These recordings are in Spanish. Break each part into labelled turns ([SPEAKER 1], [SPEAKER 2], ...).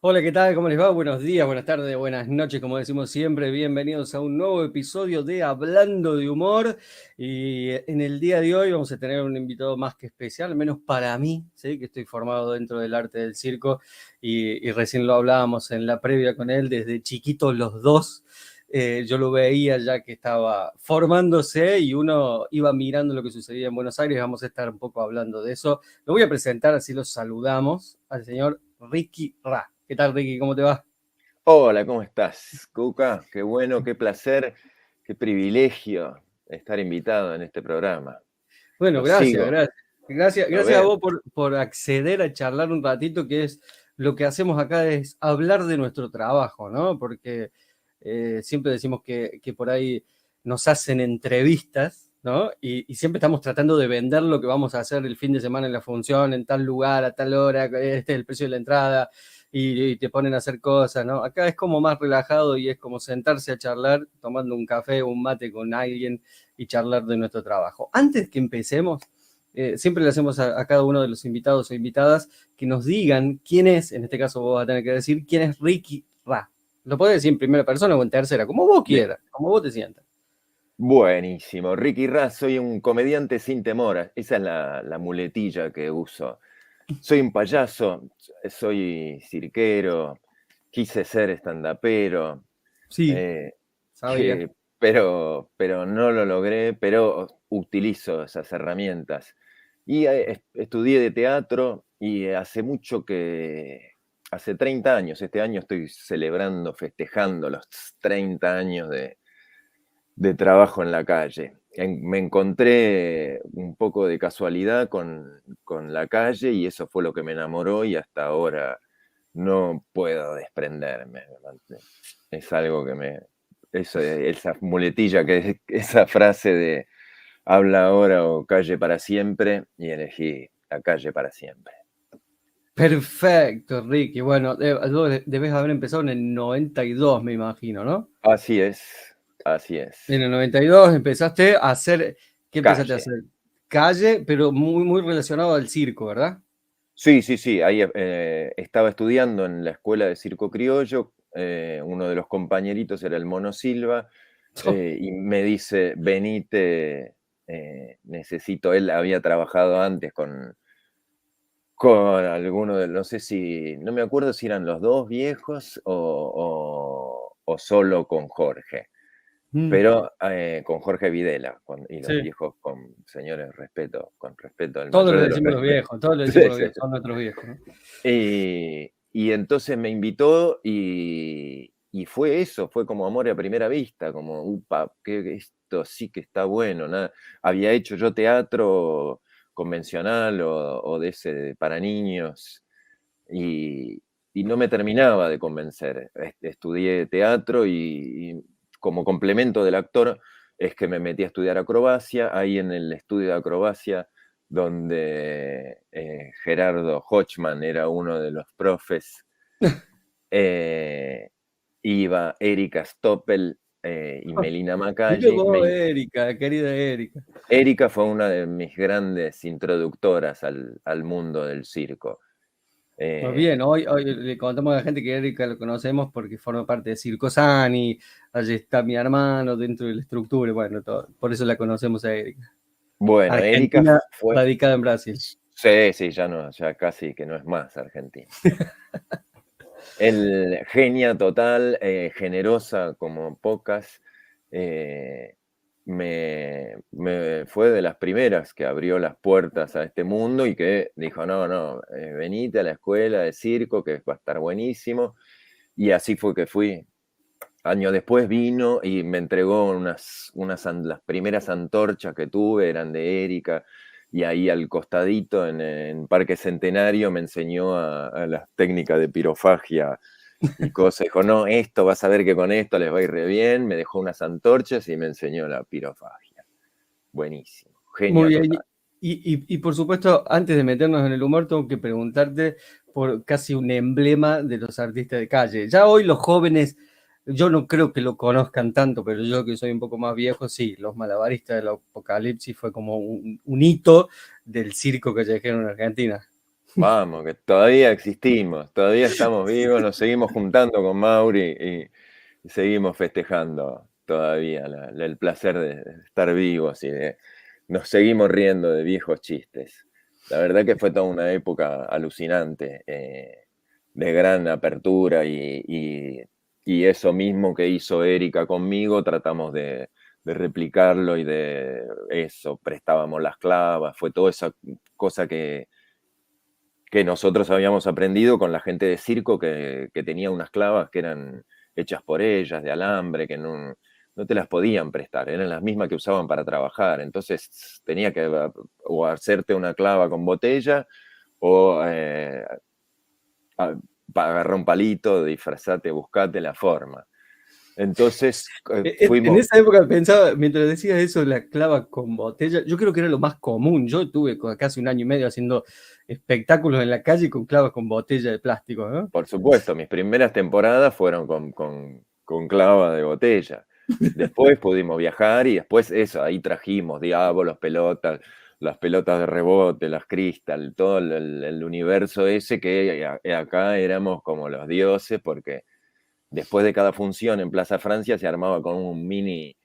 [SPEAKER 1] Hola, ¿qué tal? ¿Cómo les va? Buenos días, buenas tardes, buenas noches, como decimos siempre. Bienvenidos a un nuevo episodio de Hablando de Humor. Y en el día de hoy vamos a tener un invitado más que especial, al menos para mí, ¿sí? Que estoy formado dentro del arte del circo y recién lo hablábamos en la previa con él, desde chiquitos los dos. Yo lo veía ya que estaba formándose y uno iba mirando lo que sucedía en Buenos Aires. Vamos a estar un poco hablando de eso. Lo voy a presentar, así lo saludamos, al señor Ricky Ra. ¿Qué tal, Ricky? ¿Cómo te va?
[SPEAKER 2] Hola, ¿cómo estás, Cuca? Qué bueno, qué placer, qué privilegio estar invitado en este programa.
[SPEAKER 1] Bueno,
[SPEAKER 2] Lo
[SPEAKER 1] gracias,
[SPEAKER 2] sigo,
[SPEAKER 1] gracias. Gracias,
[SPEAKER 2] lo
[SPEAKER 1] gracias a
[SPEAKER 2] veo.
[SPEAKER 1] vos por acceder a charlar un ratito, que es lo que hacemos acá, es hablar de nuestro trabajo, ¿no? Porque siempre decimos que por ahí nos hacen entrevistas, ¿no? Y siempre estamos tratando de vender lo que vamos a hacer el fin de semana en la función, en tal lugar, a tal hora, este es el precio de la entrada, y te ponen a hacer cosas, ¿no? Acá es como más relajado y es como sentarse a charlar, tomando un café o un mate con alguien y charlar de nuestro trabajo. Antes que empecemos, siempre le hacemos a cada uno de los invitados o invitadas que nos digan quién es, en este caso vos vas a tener que decir, quién es Ricky Ra. Lo podés decir en primera persona o en tercera, como vos
[SPEAKER 2] Bien,
[SPEAKER 1] quieras, como vos te sientas.
[SPEAKER 2] buenísimo. Ricky Raz, soy un comediante sin temor. Esa es la muletilla que uso. Soy un payaso, soy cirquero, quise ser estandapero,
[SPEAKER 1] Sí,
[SPEAKER 2] eh,
[SPEAKER 1] sabía.
[SPEAKER 2] pero no lo logré, pero utilizo esas herramientas. Y estudié de teatro y hace 30 años, este año estoy celebrando, festejando los 30 años de trabajo en la calle. Me encontré un poco de casualidad con la calle y eso fue lo que me enamoró y hasta ahora no puedo desprenderme. Es algo que esa muletilla, esa frase de habla ahora o calle para siempre, y elegí la calle para siempre.
[SPEAKER 1] Perfecto, Ricky. Bueno, vos debes haber empezado en el 92, me imagino, ¿no?
[SPEAKER 2] Así es, así
[SPEAKER 1] En
[SPEAKER 2] es.
[SPEAKER 1] el 92 empezaste a hacer, ¿qué empezaste a
[SPEAKER 2] Calle.
[SPEAKER 1] hacer? Calle, pero muy, muy relacionado al circo, ¿verdad?
[SPEAKER 2] Sí, sí, sí, ahí estaba estudiando en la escuela de circo criollo, uno de los compañeritos era el Mono Silva, y me dice, venite, necesito, él había trabajado antes con alguno de, no sé si, no me acuerdo si eran los dos viejos o solo con Jorge,
[SPEAKER 1] Mm,
[SPEAKER 2] pero con Jorge Videla, y los
[SPEAKER 1] sí.
[SPEAKER 2] viejos con, señores, respeto, con respeto, el
[SPEAKER 1] Todos
[SPEAKER 2] mayor
[SPEAKER 1] le
[SPEAKER 2] de los
[SPEAKER 1] decimos los
[SPEAKER 2] respetos.
[SPEAKER 1] viejos, todos le decimos
[SPEAKER 2] Sí,
[SPEAKER 1] los
[SPEAKER 2] sí,
[SPEAKER 1] viejos, son nuestros viejos, ¿no?
[SPEAKER 2] y entonces me invitó y fue eso, fue como amor a primera vista, como, upa, que esto sí que está bueno. Había hecho yo teatro convencional o de ese para niños y, y no me terminaba de convencer. Estudié teatro y como complemento del actor es que me metí a estudiar acrobacia, ahí en el estudio de acrobacia donde Gerardo Hochman era uno de los profes, eh, iba Erika Stoppel y Melina
[SPEAKER 1] Mira
[SPEAKER 2] Macalli.
[SPEAKER 1] vos, Erika, querida Erika.
[SPEAKER 2] Erika fue una de mis grandes introductoras al mundo del circo.
[SPEAKER 1] Pues bien,
[SPEAKER 2] Eh,
[SPEAKER 1] hoy le contamos a la gente que Erika lo conocemos porque forma parte de Circo Sani, allí está mi hermano dentro de la estructura, y bueno, por eso la conocemos a Erika.
[SPEAKER 2] bueno, Erika
[SPEAKER 1] Argentina,
[SPEAKER 2] fue,
[SPEAKER 1] radicada en Brasil.
[SPEAKER 2] sí, sí, ya no, ya casi que no es más Argentina. El genia total, generosa como pocas, eh, fue de las primeras que abrió las puertas a este mundo y que dijo, no, no, venite a la escuela de circo que va a estar buenísimo. Y así fue que fui. Año después vino y me entregó las primeras antorchas que tuve, eran de Erika, y ahí al costadito en Parque Centenario me enseñó a las técnicas de pirofagia y cosas. Dijo, no, esto vas a ver que con esto les va a ir re bien. Me dejó unas antorchas y me enseñó la pirofagia. Buenísimo,
[SPEAKER 1] Muy
[SPEAKER 2] genia
[SPEAKER 1] bien.
[SPEAKER 2] total.
[SPEAKER 1] Y por supuesto, antes de meternos en el humor, tengo que preguntarte por casi un emblema de los artistas de calle. Ya hoy los jóvenes, yo no creo que lo conozcan tanto, pero yo que soy un poco más viejo, sí, los malabaristas del Apocalipsis fue como un hito del circo callejero en Argentina.
[SPEAKER 2] Vamos, que todavía existimos, todavía estamos vivos, nos seguimos juntando con Mauri y seguimos festejando todavía el placer de estar vivos y nos seguimos riendo de viejos chistes. La verdad que fue toda una época alucinante, de gran apertura y eso mismo que hizo Erika conmigo, tratamos de replicarlo y de eso, prestábamos las clavas, fue toda esa cosa que nosotros habíamos aprendido con la gente de circo que tenía unas clavas que eran hechas por ellas, de alambre, que no te las podían prestar, eran las mismas que usaban para trabajar. Entonces tenía que o hacerte una clava con botella o agarrar un palito, disfrazate, buscate la forma. Entonces
[SPEAKER 1] En
[SPEAKER 2] fuimos,
[SPEAKER 1] esa época pensaba, mientras decías eso, la clava con botella, yo creo que era lo más común. Yo tuve casi un año y medio haciendo espectáculos en la calle con clavas con botella de plástico, ¿no?
[SPEAKER 2] por supuesto, mis primeras temporadas fueron con clava de botella. Después pudimos viajar y después eso, ahí trajimos diablos, pelotas, las pelotas de rebote, las cristal, todo el universo ese que acá éramos como los dioses porque después de cada función en Plaza Francia se armaba con un mini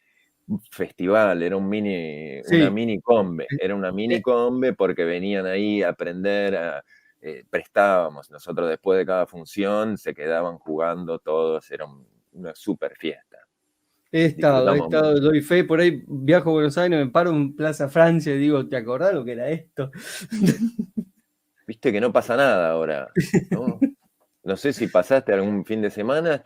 [SPEAKER 2] festival, era una
[SPEAKER 1] Sí.
[SPEAKER 2] mini combe, era una mini
[SPEAKER 1] Eh,
[SPEAKER 2] combe porque venían ahí a aprender, prestábamos, nosotros después de cada función se quedaban jugando todos, era una super fiesta,
[SPEAKER 1] he
[SPEAKER 2] disfrutamos
[SPEAKER 1] estado,
[SPEAKER 2] mucho.
[SPEAKER 1] doy fe, por ahí viajo a Buenos Aires, me paro en Plaza Francia y digo, ¿te acordás lo que era esto?
[SPEAKER 2] Viste que no pasa nada ahora, ¿no? No sé si pasaste algún fin de semana,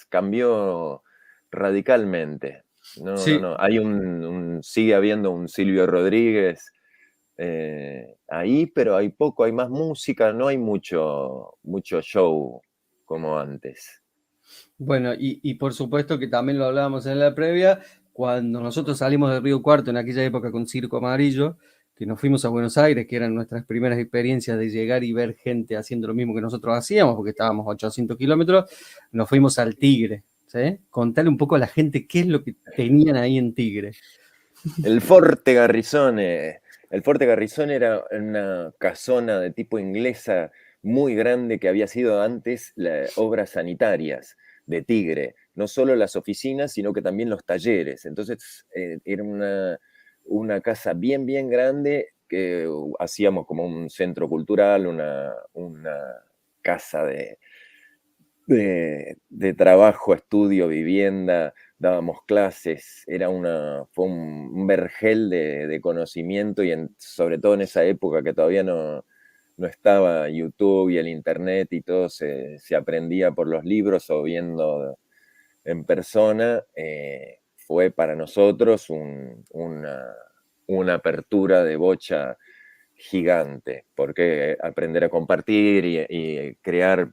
[SPEAKER 2] cambió radicalmente. No, no,
[SPEAKER 1] Sí,
[SPEAKER 2] no. Sigue habiendo un Silvio Rodríguez ahí, pero hay poco, hay más música, no hay mucho show como antes.
[SPEAKER 1] bueno, y por supuesto que también lo hablábamos en la previa, cuando nosotros salimos del Río Cuarto en aquella época con Circo Amarillo, que nos fuimos a Buenos Aires, que eran nuestras primeras experiencias de llegar y ver gente haciendo lo mismo que nosotros hacíamos, porque estábamos a 800 kilómetros, nos fuimos al Tigre, ¿sí? Contarle un poco a la gente qué es lo que tenían ahí en Tigre.
[SPEAKER 2] El Forte Garrisone. El Forte Garrisone era una casona de tipo inglesa muy grande que había sido antes obras sanitarias de Tigre. No solo las oficinas, sino que también los talleres. Entonces era una casa bien, bien grande que hacíamos como un centro cultural, una casa de trabajo, estudio, vivienda, dábamos clases, fue un vergel de conocimiento y sobre todo en esa época que todavía no estaba YouTube y el internet y todo se aprendía por los libros o viendo en persona, fue para nosotros una apertura de bocha gigante, porque aprender a compartir y crear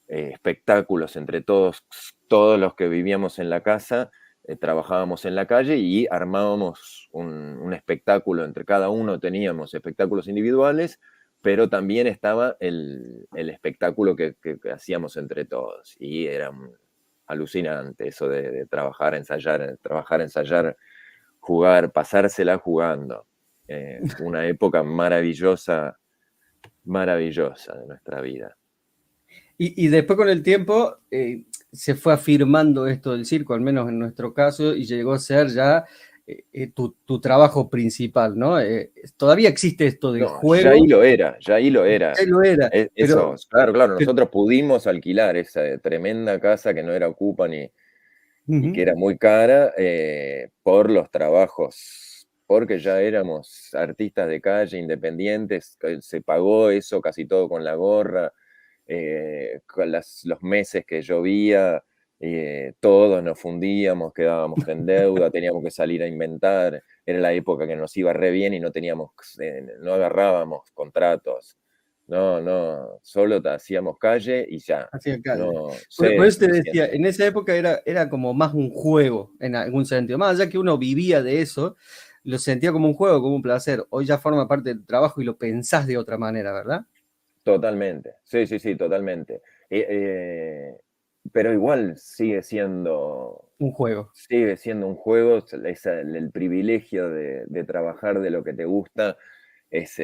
[SPEAKER 2] espectáculos entre todos los que vivíamos en la casa, trabajábamos en la calle y armábamos un espectáculo, entre cada uno teníamos espectáculos individuales, pero también estaba el espectáculo que hacíamos entre todos. Y era alucinante eso de trabajar, ensayar, jugar, pasársela jugando. Fue una época maravillosa, maravillosa de nuestra vida.
[SPEAKER 1] Y después con el tiempo se fue afirmando esto del circo, al menos en nuestro caso, y llegó a ser ya tu trabajo principal, ¿no? Todavía existe esto del
[SPEAKER 2] No, ya ahí
[SPEAKER 1] juego,
[SPEAKER 2] lo era, ya ahí lo era.
[SPEAKER 1] ya lo era,
[SPEAKER 2] Eso, claro, claro,
[SPEAKER 1] pero
[SPEAKER 2] nosotros pudimos alquilar esa tremenda casa que no era ocupa y que
[SPEAKER 1] uh-huh.
[SPEAKER 2] era muy cara por los trabajos, porque ya éramos artistas de calle, independientes, se pagó eso casi todo con la gorra, con los meses que llovía, todos nos fundíamos, quedábamos en deuda, teníamos que salir a inventar, era la época que nos iba re bien y no agarrábamos contratos, no, solo hacíamos calle y ya,
[SPEAKER 1] Hacia calle.
[SPEAKER 2] no
[SPEAKER 1] Por
[SPEAKER 2] sé
[SPEAKER 1] eso te decía,
[SPEAKER 2] suficiente.
[SPEAKER 1] en esa época era como más un juego, en algún sentido. Más allá que uno vivía de eso, lo sentía como un juego, como un placer. Hoy ya forma parte del trabajo y lo pensás de otra manera, ¿verdad?
[SPEAKER 2] Totalmente, sí, sí, sí, totalmente. Pero igual
[SPEAKER 1] Un juego.
[SPEAKER 2] sigue siendo un juego, el privilegio de trabajar de lo que te gusta es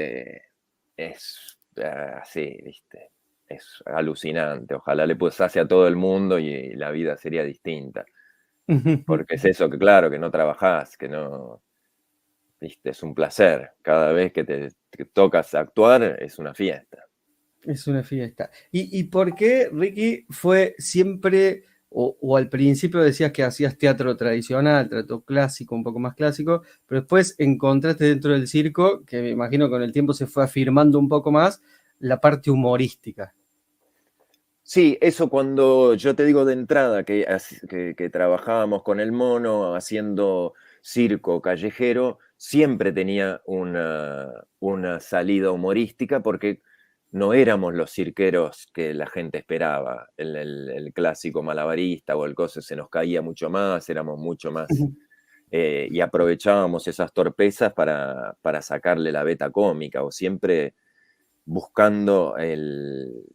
[SPEAKER 2] así, ¿viste? Es alucinante. Ojalá le pasase a todo el mundo y la vida sería distinta. Porque es eso, que claro, que no trabajás, que no, ¿viste? Es un placer. Cada vez que te tocas actuar es una fiesta.
[SPEAKER 1] Es una fiesta. ¿Y por qué, Ricky, fue siempre, o al principio decías que hacías teatro tradicional, teatro clásico, un poco más clásico, pero después encontraste dentro del circo, que me imagino con el tiempo se fue afirmando un poco más, la parte humorística?
[SPEAKER 2] Sí, eso cuando yo te digo de entrada que trabajábamos con el mono haciendo circo callejero, siempre tenía una salida humorística porque no éramos los cirqueros que la gente esperaba. El clásico malabarista o el coso se nos caía mucho más, éramos mucho más y aprovechábamos esas torpezas para sacarle la beta cómica o siempre buscando el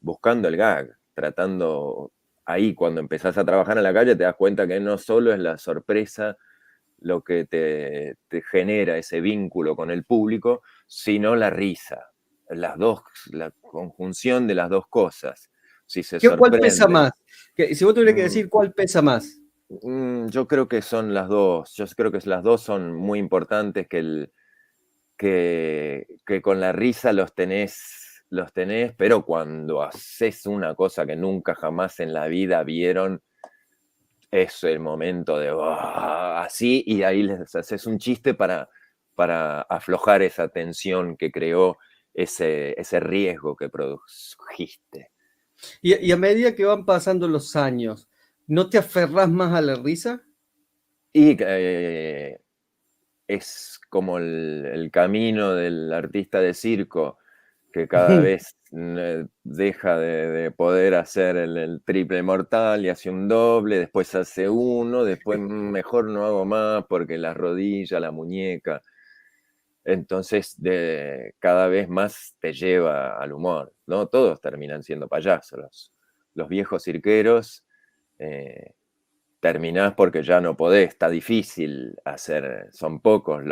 [SPEAKER 2] gag, tratando ahí cuando empezás a trabajar en la calle te das cuenta que no solo es la sorpresa lo que te genera ese vínculo con el público, sino la risa. Las dos, la conjunción de las dos cosas. Si se
[SPEAKER 1] ¿Cuál pesa
[SPEAKER 2] sorprende.
[SPEAKER 1] más? Si vos tuvieras que
[SPEAKER 2] mm,
[SPEAKER 1] decir cuál pesa más.
[SPEAKER 2] yo creo que son las dos. Yo creo que las dos son muy importantes, que con la risa los tenés, pero cuando haces una cosa que nunca jamás en la vida vieron, es el momento de así, y ahí les haces un chiste para aflojar esa tensión que creó ese riesgo que produjiste.
[SPEAKER 1] Y a medida que van pasando los años, ¿no te aferrás más a la risa?
[SPEAKER 2] Y es como el camino del artista de circo, que cada vez deja de poder hacer el triple mortal y hace un doble, después hace uno, después mejor no hago más porque la rodilla, la muñeca. Entonces, cada vez más te lleva al humor, ¿no? Todos terminan siendo payasos. Los viejos cirqueros eh, terminás porque ya no podés, está difícil hacer, son pocos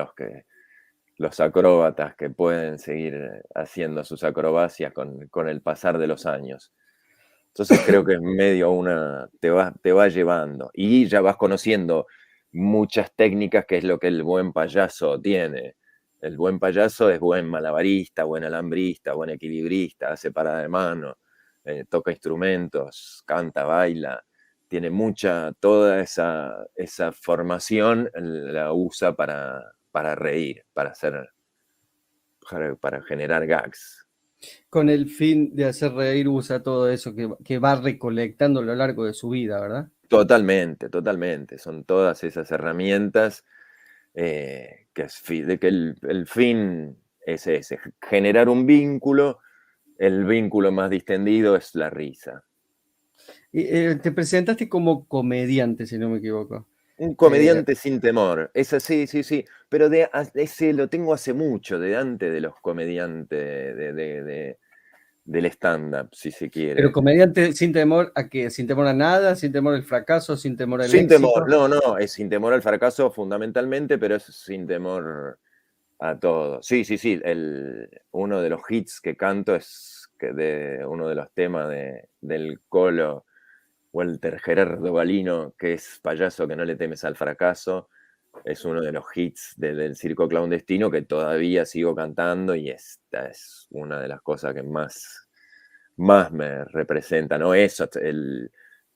[SPEAKER 2] los acróbatas que pueden seguir haciendo sus acrobacias con el pasar de los años. Entonces creo que es medio te va llevando y ya vas conociendo muchas técnicas, que es lo que el buen payaso tiene. El buen payaso es buen malabarista, buen alambrista, buen equilibrista, hace parada de mano, toca instrumentos, canta, baila, tiene toda esa formación la usa para reír, para generar gags.
[SPEAKER 1] Con el fin de hacer reír usa todo eso que va recolectando a lo largo de su vida, ¿verdad?
[SPEAKER 2] Totalmente, totalmente. Son todas esas herramientas de que el fin es ese, generar un vínculo. El vínculo más distendido es la risa.
[SPEAKER 1] Y, te presentaste como comediante, si no me equivoco.
[SPEAKER 2] Un
[SPEAKER 1] Eh,
[SPEAKER 2] comediante sin temor. Es así, sí, sí. Pero ese lo tengo hace mucho, de antes de los comediantes del stand-up, si se
[SPEAKER 1] pero
[SPEAKER 2] quiere.
[SPEAKER 1] comediante sin temor a qué, sin temor a nada, sin temor al fracaso, sin temor al
[SPEAKER 2] Sin temor,
[SPEAKER 1] éxito.
[SPEAKER 2] no, no, es sin temor al fracaso fundamentalmente, pero es sin temor a todo. Sí, sí, sí. Uno de los hits que canto es de uno de los temas del Colo Walter Gerardo Balino, que es Payaso que no le temes al fracaso. Es uno de los hits del circo clandestino que todavía sigo cantando y esta es una de las cosas que más me representa, ¿no? Eso,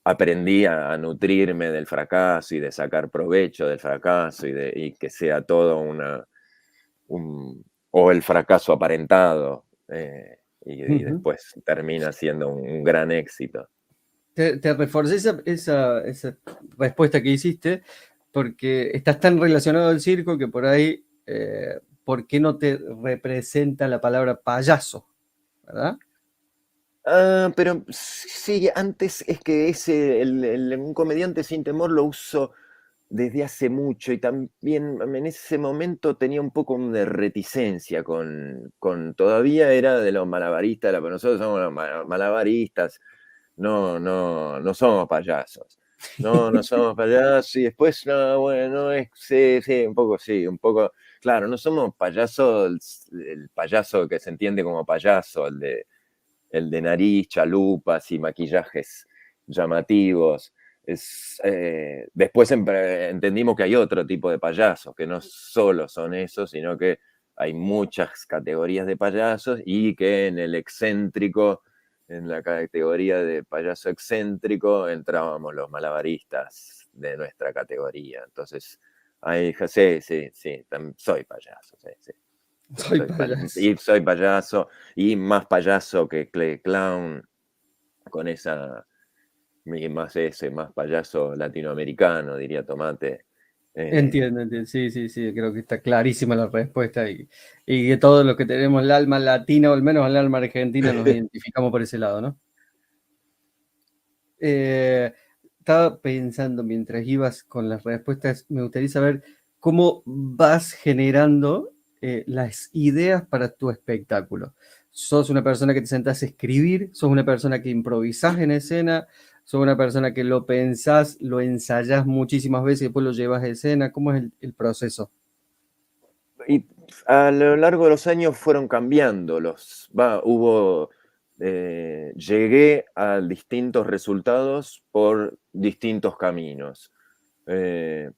[SPEAKER 2] aprendí a nutrirme del fracaso y de sacar provecho del fracaso y que sea todo o el fracaso aparentado, y
[SPEAKER 1] Ujú.
[SPEAKER 2] después termina siendo un gran éxito.
[SPEAKER 1] Te reforcé esa respuesta que hiciste porque estás tan relacionado al circo que por ahí, ¿por qué no te representa la palabra payaso? ¿Verdad?
[SPEAKER 2] Pero sí, antes es que un comediante sin temor lo uso desde hace mucho y también en ese momento tenía un poco de reticencia todavía era de los malabaristas, pero nosotros somos los malabaristas, no somos payasos. No, no somos payasos y después, no, bueno, sí, sí, un poco, claro, no somos payasos, el payaso que se entiende como payaso, el de nariz, chalupas y maquillajes llamativos. Después entendimos que hay otro tipo de payasos, que no solo son esos, sino que hay muchas categorías de payasos y que en el excéntrico, en la categoría de payaso excéntrico, entrábamos los malabaristas de nuestra categoría. Entonces, ahí dije, sí, sí, sí, soy payaso, sí, sí.
[SPEAKER 1] Soy payaso.
[SPEAKER 2] Y soy payaso, y más payaso que clown, con esa, y más ese, más payaso latinoamericano, diría Tomate.
[SPEAKER 1] Entiendo, entiendo. Sí, sí, sí, creo que está clarísima la respuesta y que todos los que tenemos el alma latina o al menos el alma argentina nos identificamos por ese lado, ¿no? Estaba pensando mientras ibas con las respuestas, me gustaría saber cómo vas generando las ideas para tu espectáculo. ¿Sos una persona que te sentás a escribir? ¿Sos una persona que improvisás en escena? ¿Sos una persona que lo pensás, lo ensayás muchísimas veces y después lo llevas a escena? ¿Cómo es el proceso?
[SPEAKER 2] Y a lo largo de los años fueron cambiando llegué a distintos resultados por distintos caminos. Eh,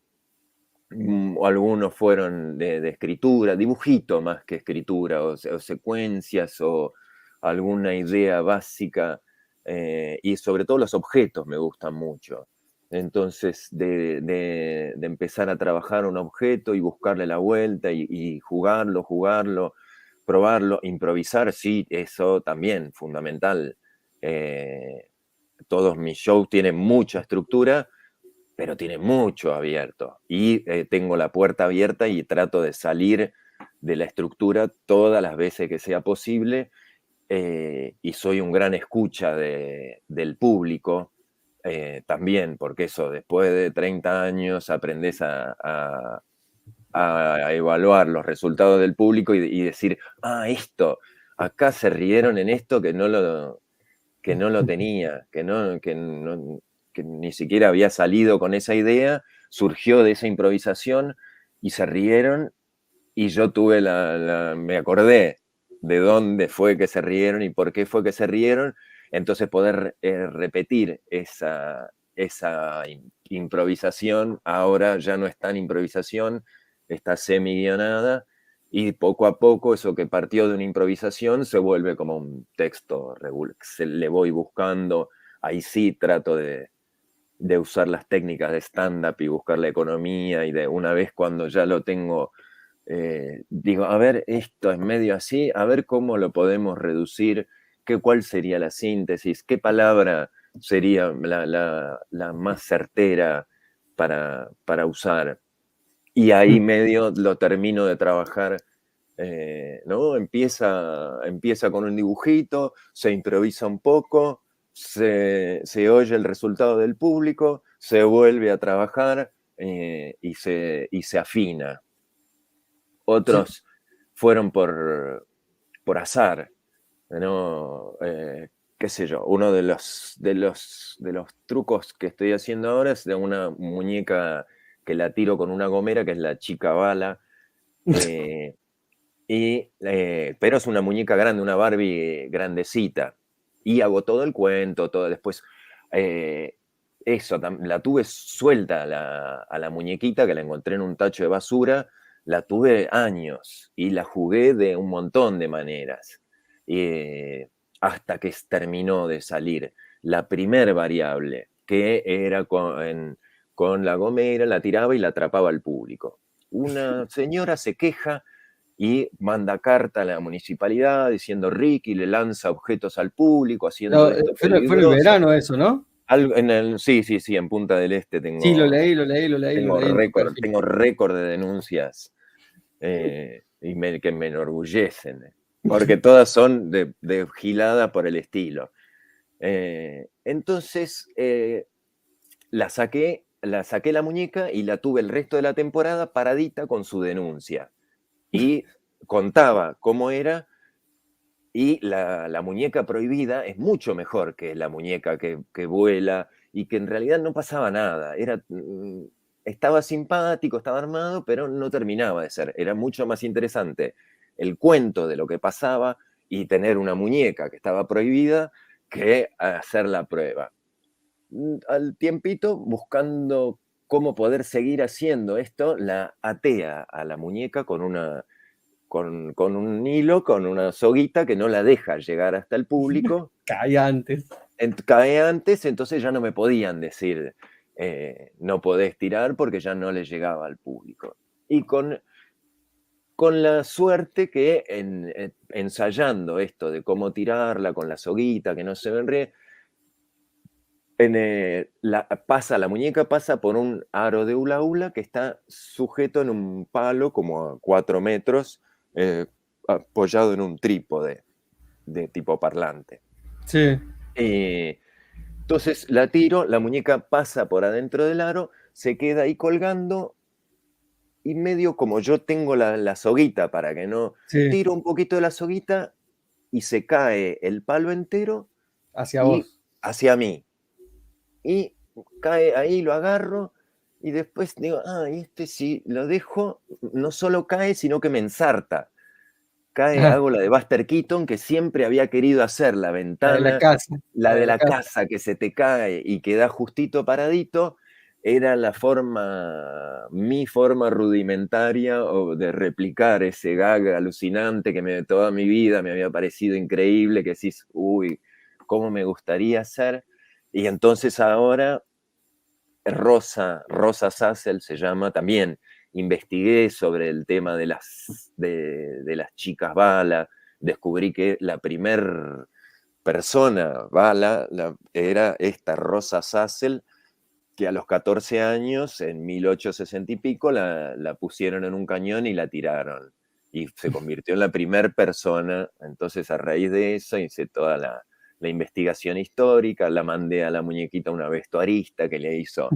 [SPEAKER 2] Algunos fueron de escritura, dibujito más que escritura, o secuencias o alguna idea básica, y sobre todo los objetos me gustan mucho. Entonces, de empezar a trabajar un objeto y buscarle la vuelta y jugarlo, probarlo, improvisar, sí, eso también, fundamental. Eh, Todos mis shows tienen mucha estructura, pero tiene mucho abierto. Y tengo la puerta abierta y trato de salir de la estructura todas las veces que sea posible. Y soy un gran escucha del público también, porque eso, después de 30 años aprendes a evaluar los resultados del público y decir, esto, acá se rieron en esto que no lo tenía, que ni siquiera había salido con esa idea, surgió de esa improvisación y se rieron y yo tuve me acordé de dónde fue que se rieron y por qué fue que se rieron, entonces poder repetir esa improvisación, ahora ya no es tan improvisación, está semi-guionada, y poco a poco eso que partió de una improvisación se vuelve como un texto, le voy buscando, ahí sí trato de usar las técnicas de stand-up y buscar la economía, y de una vez cuando ya lo tengo, digo, a ver, esto es medio así, a ver cómo lo podemos reducir, cuál sería la síntesis, qué palabra sería la más certera para usar. Y ahí medio lo termino de trabajar, ¿no? Empieza con un dibujito, se improvisa un poco, se oye el resultado del público, se vuelve a trabajar y se afina.
[SPEAKER 1] Sí.
[SPEAKER 2] Otros fueron por azar, ¿no? Qué sé yo, uno de los trucos que estoy haciendo ahora es de una muñeca que la tiro con una gomera, que es la chica bala, eh, pero es una muñeca grande, una Barbie grandecita. Y hago todo el cuento, todo después. eh, la tuve suelta a la muñequita, que la encontré en un tacho de basura, la tuve años y la jugué de un montón de maneras, eh, hasta que terminó de salir la primer variable, que era con la gomera, la tiraba y la atrapaba al público. Una señora se queja y manda carta a la municipalidad diciendo Ricky le lanza objetos al público, haciendo
[SPEAKER 1] No,
[SPEAKER 2] esto
[SPEAKER 1] fue en el
[SPEAKER 2] peligroso.
[SPEAKER 1] verano eso, ¿no?
[SPEAKER 2] Sí, sí, sí, en Punta del Este
[SPEAKER 1] Sí, lo
[SPEAKER 2] tengo,
[SPEAKER 1] leí, lo leí, lo leí, lo
[SPEAKER 2] tengo
[SPEAKER 1] leí en tu
[SPEAKER 2] récord,
[SPEAKER 1] perfil.
[SPEAKER 2] tengo récord de denuncias, que me enorgullecen, porque todas son de gilada por el estilo. Entonces, la saqué la muñeca y la tuve el resto de la temporada paradita con su denuncia. Y contaba cómo era, y la muñeca prohibida es mucho mejor que la muñeca que vuela y que en realidad no pasaba nada. Estaba simpático, estaba armado, pero no terminaba de ser. Era mucho más interesante el cuento de lo que pasaba y tener una muñeca que estaba prohibida que hacer la prueba. Al tiempito, buscando cómo poder seguir haciendo esto, la atea a la muñeca con un hilo, con una soguita que no la deja llegar hasta el público.
[SPEAKER 1] Caía antes.
[SPEAKER 2] Cae antes, entonces ya no me podían decir, no podés tirar porque ya no le llegaba al público. Y con la suerte que ensayando esto de cómo tirarla con la soguita, que no se enrede, la muñeca pasa por un aro de hula hula que está sujeto en un palo como a 4 metros, apoyado en un trípode de tipo parlante.
[SPEAKER 1] Sí.
[SPEAKER 2] Entonces la tiro, la muñeca pasa por adentro del aro, se queda ahí colgando y medio como yo tengo la soguita para que no...
[SPEAKER 1] Sí.
[SPEAKER 2] Tiro un poquito de la soguita y se cae el palo entero
[SPEAKER 1] Hacia
[SPEAKER 2] y
[SPEAKER 1] vos.
[SPEAKER 2] hacia mí. Y cae ahí, lo agarro y después digo, si lo dejo, no solo cae, sino que me ensarta. Cae,
[SPEAKER 1] Ah,
[SPEAKER 2] hago la de Buster Keaton, que siempre había querido hacer, la
[SPEAKER 1] la de la
[SPEAKER 2] ventana,
[SPEAKER 1] casa.
[SPEAKER 2] la de la casa que se te cae y queda justito paradito, era mi forma rudimentaria de replicar ese gag alucinante que toda mi vida me había parecido increíble, que decís, uy, cómo me gustaría hacer. Y entonces ahora Rosa Sassel se llama, también investigué sobre el tema de las chicas bala, descubrí que la primer persona bala era esta Rosa Sassel, que a los 14 años, en 1860 y pico, la pusieron en un cañón y la tiraron. Y se convirtió en la primer persona. Entonces, a raíz de eso, hice toda la investigación histórica, la mandé a la muñequita a una vestuarista que le hizo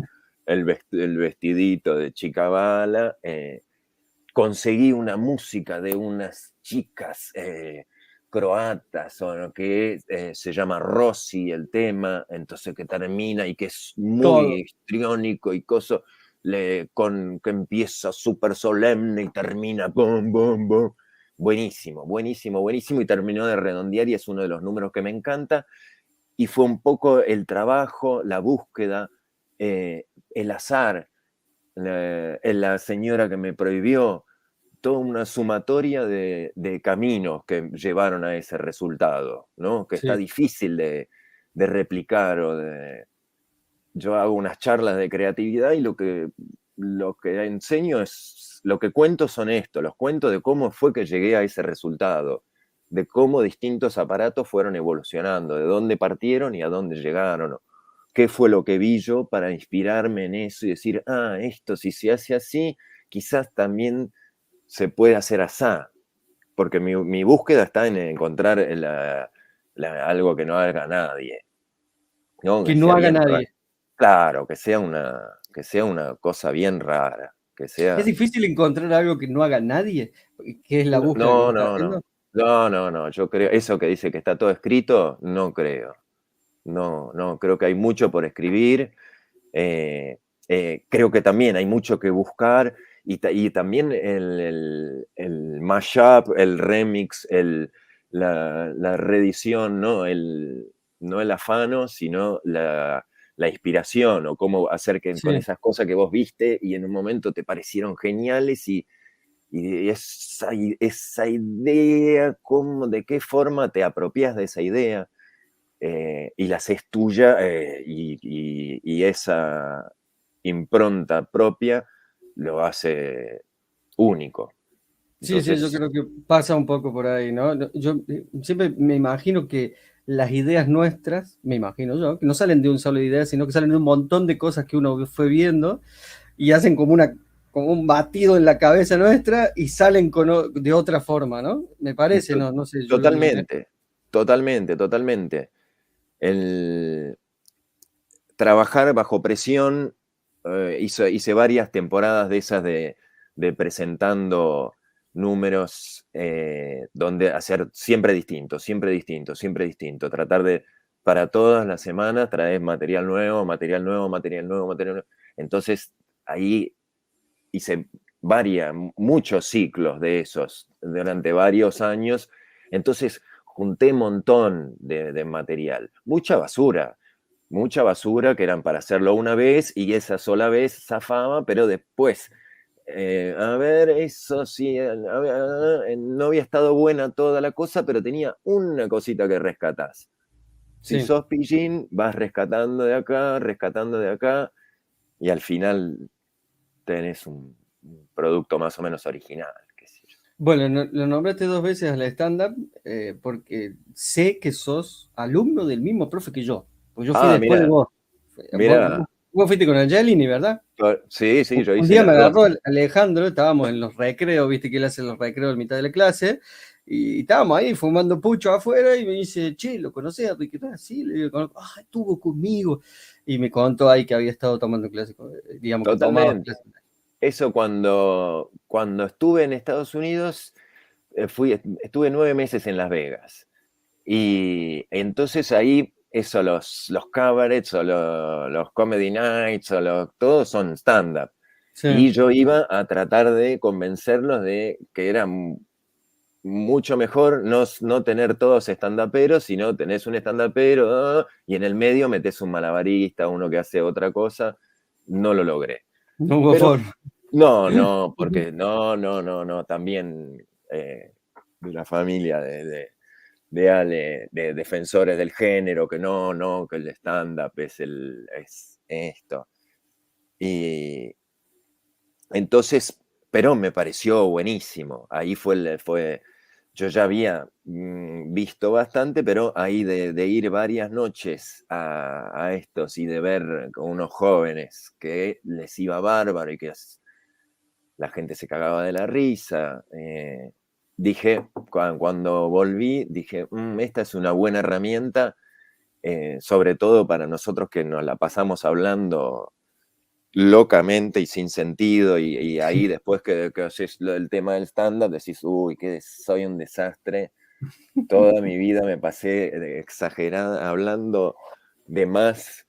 [SPEAKER 2] el vestidito de chica bala. Conseguí una música de unas chicas croatas, que se llama Rosy el tema, entonces que termina y que es muy
[SPEAKER 1] Todo.
[SPEAKER 2] histriónico y que empieza súper solemne y termina bum, bum, bum. Buenísimo, buenísimo, buenísimo, y terminó de redondear y es uno de los números que me encanta. Y fue un poco el trabajo, la búsqueda, el azar, la señora que me prohibió, toda una sumatoria de caminos que llevaron a ese resultado, ¿no? Que está
[SPEAKER 1] Sí.
[SPEAKER 2] difícil de replicar Yo hago unas charlas de creatividad y lo que enseño lo que cuento son los cuentos de cómo fue que llegué a ese resultado, de cómo distintos aparatos fueron evolucionando, de dónde partieron y a dónde llegaron, qué fue lo que vi yo para inspirarme en eso y decir, esto si se hace así, quizás también se puede hacer así, porque mi búsqueda está en encontrar algo que no haga nadie, ¿no?
[SPEAKER 1] Que
[SPEAKER 2] Que
[SPEAKER 1] no
[SPEAKER 2] sea
[SPEAKER 1] haga
[SPEAKER 2] bien raro.
[SPEAKER 1] nadie.
[SPEAKER 2] Claro, que sea una cosa bien rara, que
[SPEAKER 1] Es
[SPEAKER 2] sea...
[SPEAKER 1] difícil encontrar algo que no haga nadie, que es la búsqueda que
[SPEAKER 2] No,
[SPEAKER 1] vos estás
[SPEAKER 2] no, no,
[SPEAKER 1] haciendo.
[SPEAKER 2] no, no, no, yo creo, eso que dice que está todo escrito, no creo. No, no, creo que hay mucho por escribir. Creo que también hay mucho que buscar y también el mashup, el remix, la reedición, ¿no? No el afano, sino la inspiración o cómo hacer que con
[SPEAKER 1] Sí.
[SPEAKER 2] esas cosas que vos viste y en un momento te parecieron geniales y esa idea, de qué forma te apropias de esa idea y la haces tuya y esa impronta propia lo hace único.
[SPEAKER 1] Sí, sí, yo
[SPEAKER 2] Entonces,
[SPEAKER 1] creo que pasa un poco por ahí, ¿no? Yo siempre me imagino que las ideas nuestras, me imagino yo, que no salen de un solo idea, sino que salen de un montón de cosas que uno fue viendo y hacen como un batido en la cabeza nuestra y salen de otra forma, ¿no? Me parece, no, no sé, yo lo que creo.
[SPEAKER 2] totalmente, totalmente, totalmente. El trabajar bajo presión, hice varias temporadas de esas de presentando números donde hacer siempre distinto, siempre distinto, siempre distinto, tratar de para todas las semanas traes material nuevo, material nuevo, material nuevo, material nuevo. Entonces ahí hice muchos ciclos de esos durante varios años. Entonces junté un montón de material, mucha basura que eran para hacerlo una vez y esa sola vez zafaba, pero después, a ver, eso sí, no había estado buena toda la cosa, pero tenía una cosita que rescatás. Si
[SPEAKER 1] Sí.
[SPEAKER 2] sos pillín, vas rescatando de acá, y al final tenés un producto más o menos original, qué sé yo.
[SPEAKER 1] Bueno, lo nombraste 2 veces al stand-up porque sé que sos alumno del mismo profe que yo. Pues yo fui
[SPEAKER 2] Ah,
[SPEAKER 1] después de vos. Vos,
[SPEAKER 2] mira,
[SPEAKER 1] vos fuiste con el Jelini, ¿verdad?
[SPEAKER 2] sí, sí, yo
[SPEAKER 1] Un
[SPEAKER 2] hice
[SPEAKER 1] día me
[SPEAKER 2] las dos.
[SPEAKER 1] agarró Alejandro, estábamos en los recreos, viste que él hace los recreos en mitad de la clase, y estábamos ahí fumando pucho afuera y me dice, che, ¿lo conocés a Ricky? Ah, sí, le digo, conozco. Ah, estuvo conmigo. Y me contó ahí que había estado tomando clases, digamos que tomaba
[SPEAKER 2] Totalmente.
[SPEAKER 1] clases.
[SPEAKER 2] Eso cuando estuve en Estados Unidos, estuve 9 meses en Las Vegas. Y entonces ahí, eso, los cabarets o los comedy nights todos son stand-up.
[SPEAKER 1] Sí.
[SPEAKER 2] Y yo iba a tratar de convencerlos de que era mucho mejor no tener todos stand-uperos, sino tenés un stand-upero y en el medio metés un malabarista, uno que hace otra cosa. No lo logré.
[SPEAKER 1] No hubo
[SPEAKER 2] Pero
[SPEAKER 1] forma.
[SPEAKER 2] no, porque no, también de la familia de Ale, de defensores del género, que que el stand-up es esto. Y entonces, pero me pareció buenísimo. Ahí yo ya había visto bastante, pero ahí de ir varias noches a estos y de ver con unos jóvenes que les iba bárbaro y que la gente se cagaba de la risa. Dije, cuando volví, dije, esta es una buena herramienta, sobre todo para nosotros que nos la pasamos hablando locamente y sin sentido, y ahí después que haces el tema del stand-up, decís, uy, soy un desastre. Toda mi vida me pasé exagerada, hablando de más,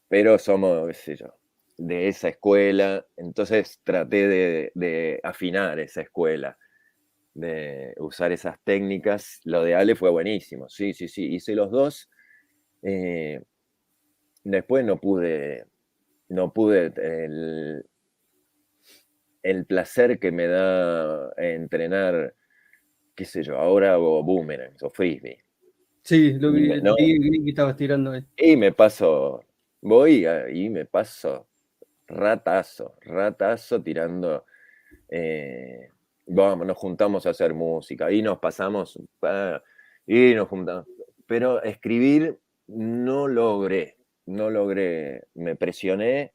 [SPEAKER 2] pero somos, qué sé yo, de esa escuela, entonces traté de afinar esa escuela, de usar esas técnicas. Lo de Ale fue buenísimo, sí, sí, sí, hice los dos. Después no pude el placer que me da entrenar, qué sé yo, ahora hago boomerangs o frisbee.
[SPEAKER 1] Sí, lo
[SPEAKER 2] Y
[SPEAKER 1] vi,
[SPEAKER 2] me, no,
[SPEAKER 1] vi que estabas tirando ahí.
[SPEAKER 2] y me paso, voy y me paso ratazo tirando. Vamos, nos juntamos a hacer música y nos pasamos, y nos juntamos. Pero escribir no logré, me presioné,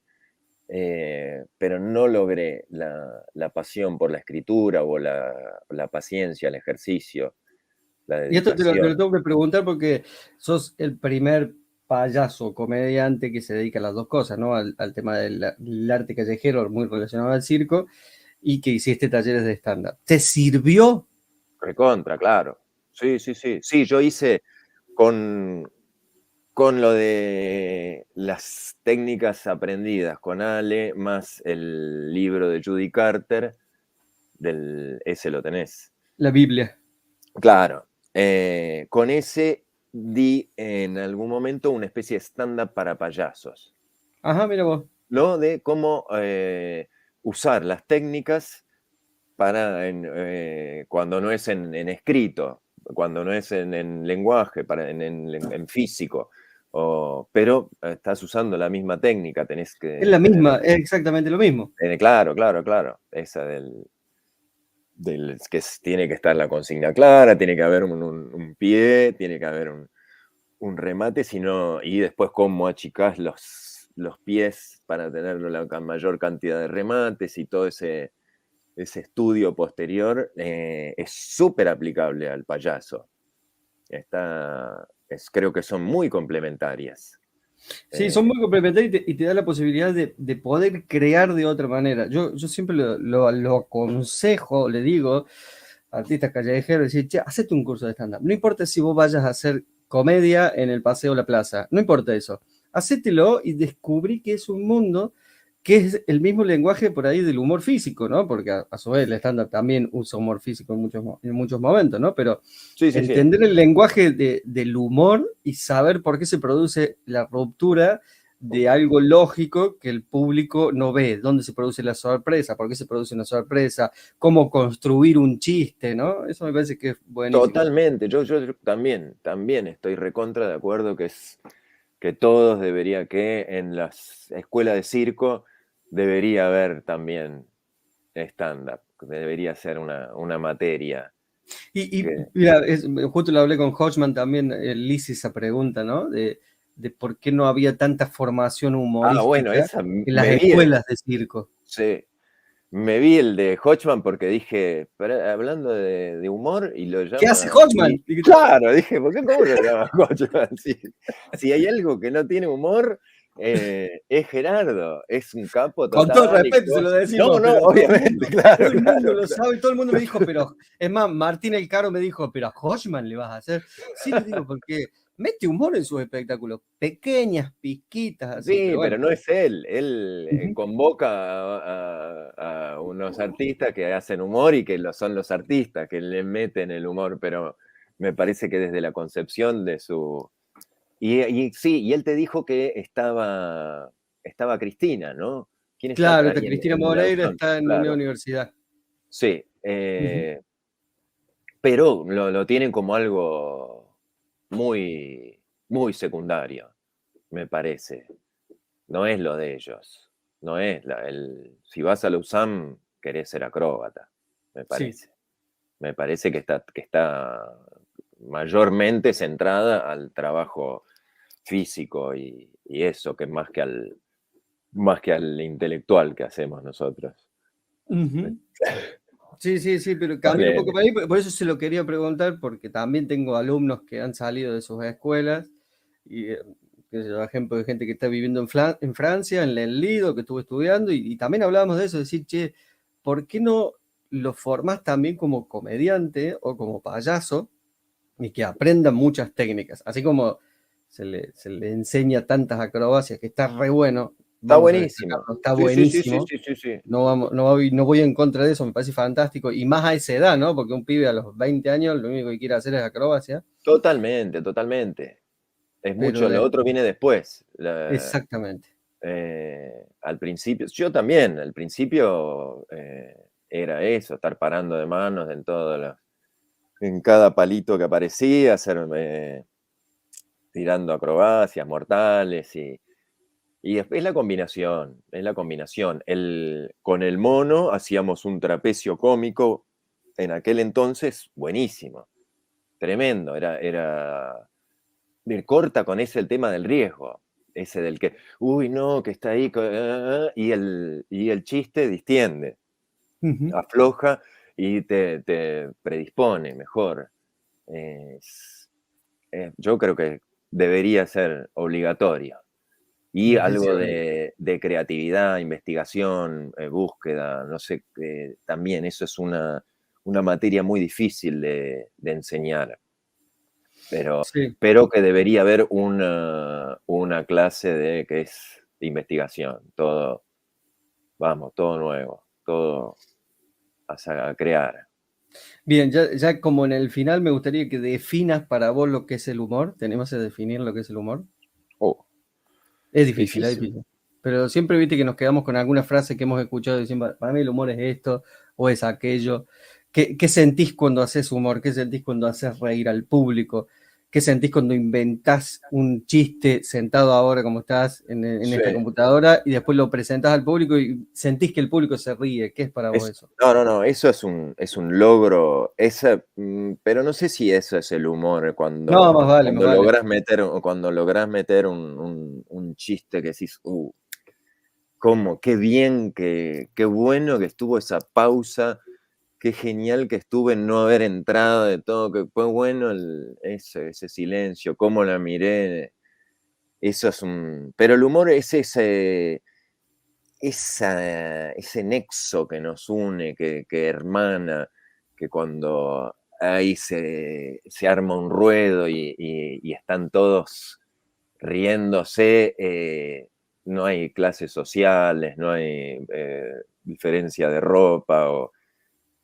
[SPEAKER 2] pero no logré la pasión por la escritura o la paciencia, el ejercicio, la
[SPEAKER 1] Y esto te lo
[SPEAKER 2] dedicación.
[SPEAKER 1] tengo que preguntar porque sos el primer payaso comediante que se dedica a las dos cosas, ¿no? Al tema del arte callejero, muy relacionado al circo, y que hiciste talleres de stand-up. ¿Te sirvió?
[SPEAKER 2] Recontra, claro. Sí, sí, sí. Sí, yo hice con lo de las técnicas aprendidas con Ale, más el libro de Judy Carter, ese lo tenés.
[SPEAKER 1] La Biblia.
[SPEAKER 2] Claro, con ese di en algún momento una especie de stand-up para payasos,
[SPEAKER 1] Ajá, mira vos.
[SPEAKER 2] ¿no? De cómo usar las técnicas cuando no es en escrito, cuando no es en lenguaje, en físico, pero estás usando la misma técnica, tenés
[SPEAKER 1] Es
[SPEAKER 2] que
[SPEAKER 1] la
[SPEAKER 2] tener,
[SPEAKER 1] misma, es exactamente lo mismo.
[SPEAKER 2] claro, claro, claro, esa tiene que estar la consigna clara, tiene que haber un pie, tiene que haber un remate, y después cómo achicás los pies para tener la mayor cantidad de remates y todo ese estudio posterior, es súper aplicable al payaso. Creo que son muy complementarias.
[SPEAKER 1] Sí, son muy complementarios y te da la posibilidad de poder crear de otra manera. Yo siempre lo aconsejo, le digo a artistas callejeros, decir, che, hacete un curso de stand-up. No importa si vos vayas a hacer comedia en el Paseo La Plaza. No importa eso. Hacételo y descubrí que es un mundo que es el mismo lenguaje por ahí del humor físico, ¿no? Porque a su vez el stand-up también usa humor físico en muchos momentos, ¿no? Pero
[SPEAKER 2] Sí, sí, sí.
[SPEAKER 1] entender el lenguaje del humor y saber por qué se produce la ruptura de algo lógico que el público no ve, dónde se produce la sorpresa, por qué se produce una sorpresa, cómo construir un chiste, ¿no? Eso me parece que es buenísimo.
[SPEAKER 2] Totalmente. Yo también estoy recontra de acuerdo que todos debería, que en las escuelas de circo debería haber también stand-up, debería ser una materia.
[SPEAKER 1] Y
[SPEAKER 2] Que,
[SPEAKER 1] mira, justo lo hablé con Hodgman también, le hice esa pregunta, ¿no? De por qué no había tanta formación
[SPEAKER 2] bueno,
[SPEAKER 1] humorística
[SPEAKER 2] esa
[SPEAKER 1] en las
[SPEAKER 2] me vi,
[SPEAKER 1] escuelas de circo.
[SPEAKER 2] sí, me vi el de Hodgman porque dije, hablando de humor, y lo
[SPEAKER 1] ¿Qué hace
[SPEAKER 2] llama, y
[SPEAKER 1] Hodgman?
[SPEAKER 2] claro, dije, ¿por qué cómo lo llama Hodgman? Si hay algo que no tiene humor, es Gerardo, es un capo
[SPEAKER 1] Con todo el
[SPEAKER 2] total.
[SPEAKER 1] respeto se lo
[SPEAKER 2] No,
[SPEAKER 1] decimos,
[SPEAKER 2] no,
[SPEAKER 1] pero
[SPEAKER 2] obviamente, claro,
[SPEAKER 1] todo el mundo
[SPEAKER 2] claro,
[SPEAKER 1] lo
[SPEAKER 2] claro.
[SPEAKER 1] sabe, todo el mundo me dijo, pero es más, Martín El Caro me dijo, pero a Hodgman le vas a hacer. Sí, le digo, porque mete humor en sus espectáculos, pequeñas pizquitas así,
[SPEAKER 2] Sí,
[SPEAKER 1] pero
[SPEAKER 2] pero
[SPEAKER 1] bueno.
[SPEAKER 2] no es él. Él
[SPEAKER 1] Ujú.
[SPEAKER 2] convoca a unos artistas que hacen humor y que son los artistas que le meten el humor, pero me parece que desde la concepción de su... Y sí, y él te dijo que estaba Cristina, ¿no? ¿Quién está
[SPEAKER 1] Claro,
[SPEAKER 2] ahí
[SPEAKER 1] Cristina
[SPEAKER 2] en la
[SPEAKER 1] Moreira
[SPEAKER 2] audición?
[SPEAKER 1] está en una
[SPEAKER 2] Claro,
[SPEAKER 1] universidad.
[SPEAKER 2] sí.
[SPEAKER 1] Ujú.
[SPEAKER 2] Pero lo tienen como algo muy, muy secundario, me parece. No es lo de ellos. No es si vas a la USAM, querés ser acróbata, me
[SPEAKER 1] Sí.
[SPEAKER 2] parece. Me parece que está mayormente centrada al trabajo físico y eso, que más que al intelectual que hacemos nosotros.
[SPEAKER 1] Ujú. Sí, sí, sí, pero cambiar un poco
[SPEAKER 2] Ponele.
[SPEAKER 1] para ahí, por eso se lo quería preguntar, porque también tengo alumnos que han salido de sus escuelas, y qué sé yo, ejemplo de gente que está viviendo en Francia, en el Lido, que estuve estudiando, y también hablábamos de eso, decir, che, ¿por qué no lo formás también como comediante o como payaso y que aprendan muchas técnicas? Así como se le enseña tantas acrobacias, que está re bueno,
[SPEAKER 2] Está
[SPEAKER 1] vamos a
[SPEAKER 2] buenísimo.
[SPEAKER 1] destacarlo, está
[SPEAKER 2] Sí, sí, sí, sí,
[SPEAKER 1] buenísimo.
[SPEAKER 2] sí, sí, sí.
[SPEAKER 1] No voy en contra de eso, me parece fantástico, y más a esa edad, ¿no? Porque un pibe a los 20 años lo único que quiere hacer es acrobacia,
[SPEAKER 2] Totalmente, totalmente. Es
[SPEAKER 1] pero
[SPEAKER 2] mucho, lo otro viene después.
[SPEAKER 1] exactamente.
[SPEAKER 2] Al principio, yo también, al principio era eso, estar parando de manos en cada palito que aparecía, tirando acrobacias mortales y después es la combinación. Con el mono hacíamos un trapecio cómico en aquel entonces buenísimo, tremendo, corta con ese el tema del riesgo, ese del que, uy, no, que está ahí, y el chiste distiende,
[SPEAKER 1] Ujú.
[SPEAKER 2] afloja y te predispone mejor. Es- yo creo que debería ser obligatorio. Y
[SPEAKER 1] Sí, sí,
[SPEAKER 2] algo de creatividad, investigación, búsqueda, no sé, también eso es una materia muy difícil de enseñar, pero,
[SPEAKER 1] sí.
[SPEAKER 2] pero que debería haber una clase que es de investigación, todo, vamos, todo nuevo, todo a crear.
[SPEAKER 1] Bien, ya como en el final me gustaría que definas para vos lo que es el humor. ¿Tenemos que definir lo que es el humor?
[SPEAKER 2] Oh,
[SPEAKER 1] Es difícil, es
[SPEAKER 2] difícil.
[SPEAKER 1] difícil. Pero siempre viste que nos quedamos con alguna frase que hemos escuchado diciendo, para mí el humor es esto o es aquello. ¿Qué sentís cuando haces humor? ¿Qué sentís cuando haces reír al público? ¿Qué sentís cuando inventás un chiste sentado ahora como estás en
[SPEAKER 2] Sí.
[SPEAKER 1] esta computadora y después lo presentás al público y sentís que el público se ríe? ¿Qué es para vos eso?
[SPEAKER 2] No, no, no, eso es un logro, pero no sé si eso es el humor,
[SPEAKER 1] No, más
[SPEAKER 2] cuando,
[SPEAKER 1] vale, más
[SPEAKER 2] cuando
[SPEAKER 1] vale.
[SPEAKER 2] logras meter un chiste que decís, qué bien, qué bueno que estuvo esa pausa, qué genial que estuve en no haber entrado de todo, que fue bueno ese silencio, cómo la miré, eso pero el humor es ese nexo que nos une, que hermana, que cuando ahí se arma un ruedo y están todos riéndose. No hay clases sociales, no hay diferencia de ropa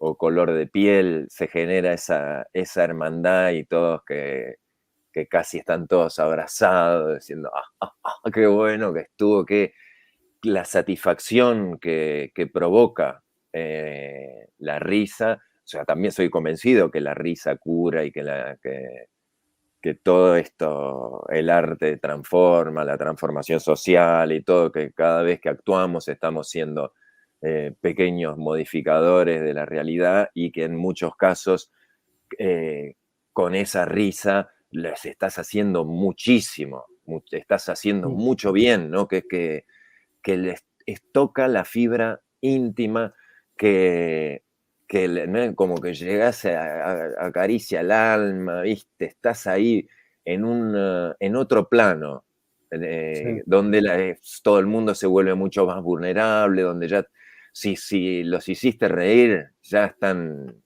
[SPEAKER 2] o color de piel, se genera esa hermandad y todos que casi están todos abrazados, diciendo, qué bueno que estuvo, que la satisfacción que provoca la risa. O sea, también soy convencido que la risa cura y que todo esto, el arte transforma, la transformación social y todo, que cada vez que actuamos estamos siendo pequeños modificadores de la realidad y que en muchos casos con esa risa les estás haciendo muchísimo, estás haciendo mucho bien, ¿no? Que les toca la fibra íntima ¿no? Como que llegas acaricia el alma, ¿viste? Estás ahí en otro plano,
[SPEAKER 1] Sí.
[SPEAKER 2] donde todo el mundo se vuelve mucho más vulnerable, donde ya, si los hiciste reír, ya están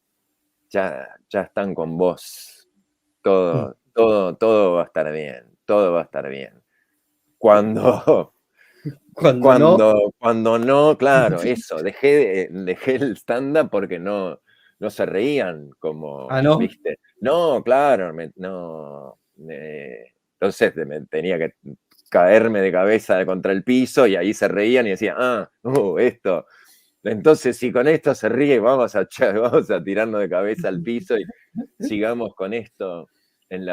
[SPEAKER 2] con vos. Todo va a estar bien, todo va a estar bien. Cuando,
[SPEAKER 1] Cuando no,
[SPEAKER 2] cuando no, claro, eso, dejé el stand-up porque no se reían
[SPEAKER 1] ah,
[SPEAKER 2] como,
[SPEAKER 1] no.
[SPEAKER 2] ¿viste? No, claro, entonces tenía que caerme de cabeza contra el piso y ahí se reían y decían, esto. Entonces, si con esto se ríe, vamos a tirarnos de cabeza al piso y sigamos con esto en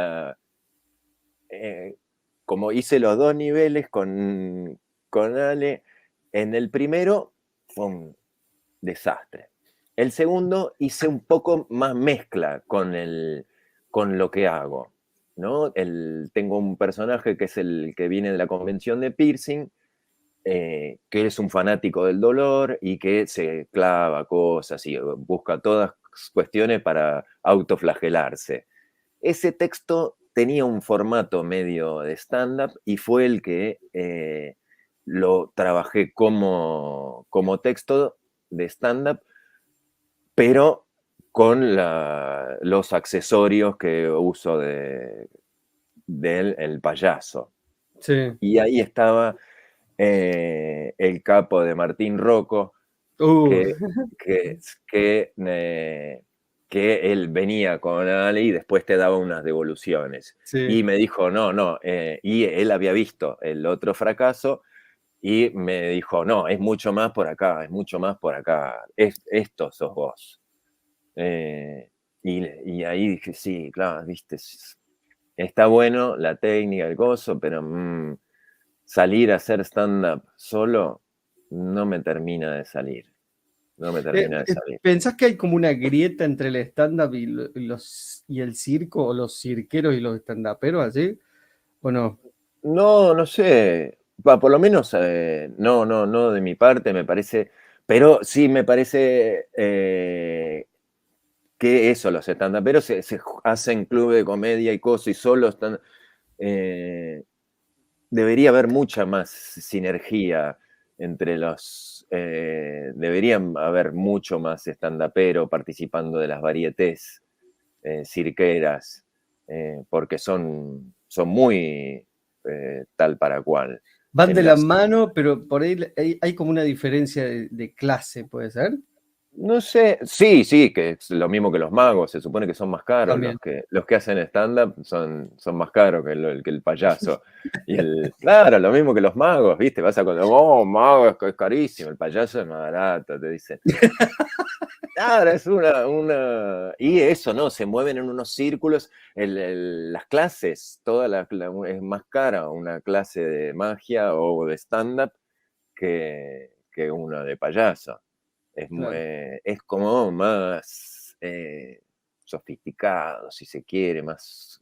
[SPEAKER 2] como hice los dos niveles con Ale, en el primero fue un desastre. El segundo hice un poco más mezcla con lo que hago, ¿no? Tengo un personaje que es el que viene de la convención de piercing, que es un fanático del dolor y que se clava cosas y busca todas cuestiones para autoflagelarse. Ese texto tenía un formato medio de stand-up y fue el que lo trabajé como texto de stand-up, pero con los accesorios que uso del payaso.
[SPEAKER 1] Sí.
[SPEAKER 2] Y ahí estaba el capo de Martín Rocco,
[SPEAKER 1] Uh,
[SPEAKER 2] que, que, que, que él venía con Ale y después te daba unas devoluciones.
[SPEAKER 1] sí.
[SPEAKER 2] Y me dijo, no, y él había visto el otro fracaso y me dijo, no, es mucho más por acá, es mucho más por acá, esto sos vos. Eh, y ahí dije, sí, claro, viste, está bueno la técnica, el gozo, pero salir a hacer stand-up solo no me termina de salir. No me termina de salir.
[SPEAKER 1] ¿Pensás que hay como una grieta entre el stand-up y el circo, o los cirqueros y los stand-uperos, así? ¿O no?
[SPEAKER 2] No, no sé. Por lo menos, no de mi parte, me parece. Pero sí me parece que eso, los stand-uperos se hacen club de comedia y cosas y solo están. eh, Debería haber mucha más sinergia entre los. Deberían haber mucho más stand-upero participando de las varietés cirqueras, porque son muy tal para cual.
[SPEAKER 1] Van de
[SPEAKER 2] En
[SPEAKER 1] la
[SPEAKER 2] las,
[SPEAKER 1] mano, pero por ahí hay como una diferencia de clase, ¿puede ser?
[SPEAKER 2] no sé, sí, que es lo mismo que los magos, se supone que son más caros,
[SPEAKER 1] También.
[SPEAKER 2] los que hacen stand-up son más caros que el payaso. Claro, lo mismo que los magos, ¿viste? Vas a contar, mago es carísimo, el payaso es más barato, te dicen. Claro, es y eso, ¿no? Se mueven en unos círculos. Las clases, es más cara una clase de magia o de stand-up que una de payaso.
[SPEAKER 1] Claro.
[SPEAKER 2] Es como más sofisticado, si se quiere, más.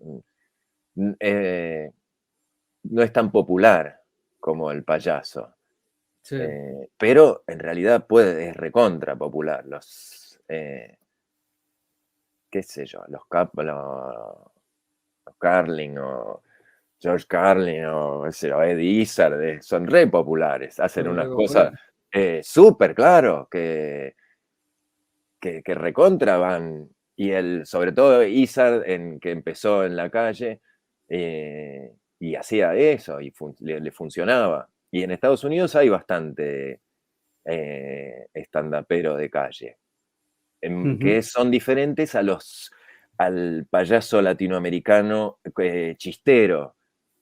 [SPEAKER 2] No es tan popular como el payaso.
[SPEAKER 1] Sí.
[SPEAKER 2] Pero en realidad es recontra popular. Qué sé yo, los Carlin o George Carlin o Eddie Izzard, son re populares, hacen
[SPEAKER 1] Son re
[SPEAKER 2] unas cosas
[SPEAKER 1] populares.
[SPEAKER 2] súper claro que recontra van sobre todo Izard, que empezó en la calle, y hacía eso, y le funcionaba. Y en Estados Unidos hay bastante stand-upero de calle, que son diferentes al payaso latinoamericano chistero,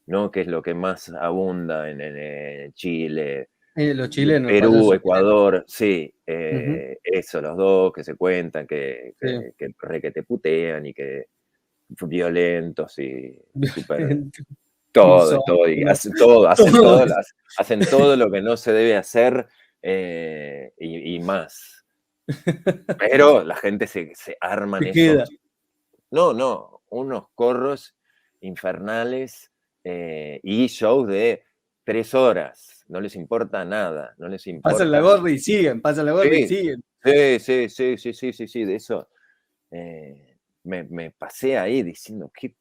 [SPEAKER 2] ¿no? Que es lo que más abunda en Chile,
[SPEAKER 1] Los chilenos, los
[SPEAKER 2] Perú,
[SPEAKER 1] payasos chilenos.
[SPEAKER 2] Ecuador, sí,
[SPEAKER 1] Ujú,
[SPEAKER 2] eso, los dos que se cuentan,
[SPEAKER 1] sí.
[SPEAKER 2] que te putean y que violentos y súper todo, y
[SPEAKER 1] Misóginos,
[SPEAKER 2] todo,
[SPEAKER 1] todos.
[SPEAKER 2] hacen todo lo que no se debe hacer y más. Pero la gente se arman
[SPEAKER 1] Se queda.
[SPEAKER 2] no, unos corros infernales y shows de 3 horas. No les importa nada, no les
[SPEAKER 1] Pasan la
[SPEAKER 2] importa.
[SPEAKER 1] gorra y siguen, pasan la gorra y
[SPEAKER 2] Sí,
[SPEAKER 1] siguen.
[SPEAKER 2] sí, de eso me pasé ahí diciendo, qué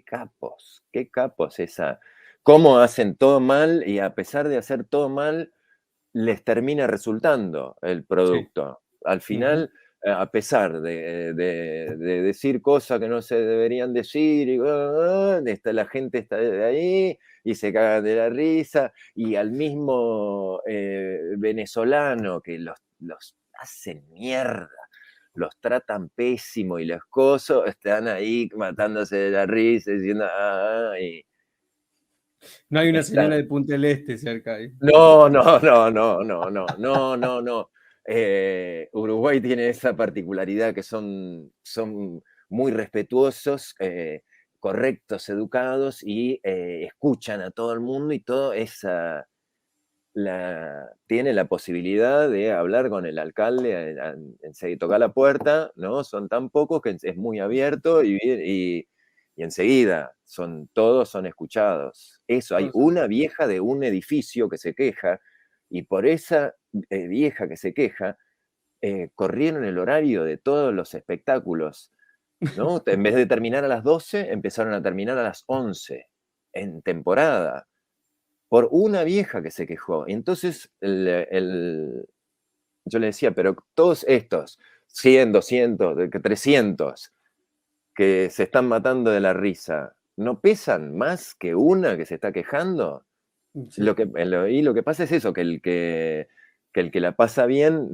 [SPEAKER 2] capos esa, cómo hacen todo mal y a pesar de hacer todo mal, les termina resultando el
[SPEAKER 1] Sí.
[SPEAKER 2] producto. Al
[SPEAKER 1] Ujú.
[SPEAKER 2] final, a pesar de decir cosas que no se deberían decir, y, la gente está de ahí y se caga de la risa, y al mismo venezolano que los hacen mierda, los tratan pésimo y los cosos están ahí matándose de la risa, diciendo, y
[SPEAKER 1] No hay una señora
[SPEAKER 2] están,
[SPEAKER 1] de Punta del Este cerca ahí.
[SPEAKER 2] no, no, no, no, no, no, no, no, no. Uruguay tiene esa particularidad que son muy respetuosos, correctos, educados y escuchan a todo el mundo y todo esa tiene la posibilidad de hablar con el alcalde, enseguida tocar la puerta, ¿no? Son tan pocos que es muy abierto y enseguida todos son escuchados. Eso, hay
[SPEAKER 1] Todos son-
[SPEAKER 2] una vieja de un edificio que se queja y por esa vieja que se queja, corrieron el horario de todos los espectáculos, ¿no? En vez de terminar a las 12, empezaron a terminar a las 11 en temporada por una vieja que se quejó. Y entonces yo le decía, pero todos estos, 100, 200, 300, que se están matando de la risa, ¿no pesan más que una que se está quejando?
[SPEAKER 1] Sí.
[SPEAKER 2] Y lo que pasa es eso, que el que la pasa bien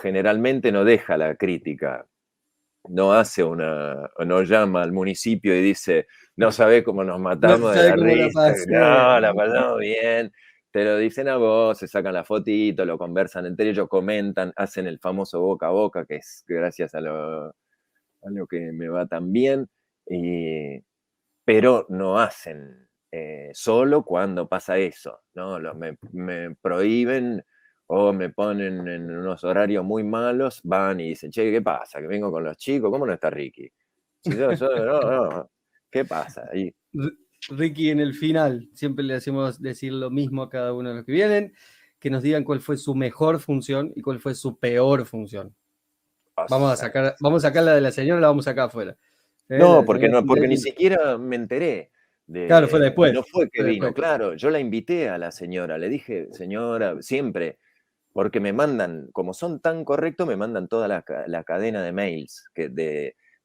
[SPEAKER 2] generalmente no deja la crítica, no llama al municipio y dice, no sabe cómo nos
[SPEAKER 1] No
[SPEAKER 2] matamos de
[SPEAKER 1] sabe
[SPEAKER 2] la
[SPEAKER 1] cómo la
[SPEAKER 2] risa,
[SPEAKER 1] pasé.
[SPEAKER 2] no, la pasamos bien, te lo dicen a vos, se sacan la fotito, lo conversan entre ellos, comentan, hacen el famoso boca a boca, que es gracias a lo que me va tan bien, pero no hacen solo cuando pasa eso, ¿no? Me prohíben o me ponen en unos horarios muy malos, van y dicen, che, ¿qué pasa? Que vengo con los chicos, ¿cómo no está Ricky? Si no, ¿qué pasa?
[SPEAKER 1] Ricky, en el final, siempre le hacemos decir lo mismo a cada uno de los que vienen, que nos digan cuál fue su mejor función y cuál fue su peor función. Vamos a sacar la de la señora, la vamos a sacar afuera. La
[SPEAKER 2] No,
[SPEAKER 1] de la señora
[SPEAKER 2] porque ni
[SPEAKER 1] Puntelli,
[SPEAKER 2] siquiera me enteré
[SPEAKER 1] claro, fue
[SPEAKER 2] y no
[SPEAKER 1] después.
[SPEAKER 2] fue que
[SPEAKER 1] Fue
[SPEAKER 2] vino,
[SPEAKER 1] después.
[SPEAKER 2] claro, yo la invité a la señora, le dije, señora, siempre, porque me mandan, como son tan correctos, me mandan toda la cadena de mails,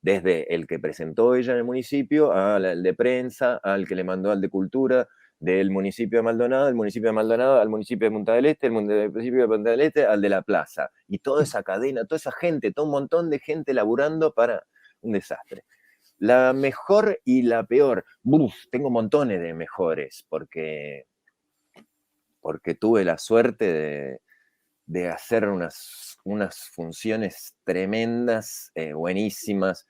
[SPEAKER 2] desde el que presentó ella en el municipio, al de prensa, al que le mandó al de cultura, del municipio de Maldonado, del municipio de Maldonado, al municipio de Punta del Este, del municipio de Punta del Este, al de la plaza. Y toda esa cadena, toda esa gente, todo un montón de gente laburando para un desastre. La mejor y la peor. Tengo montones de mejores, porque tuve la suerte de hacer unas funciones tremendas, buenísimas,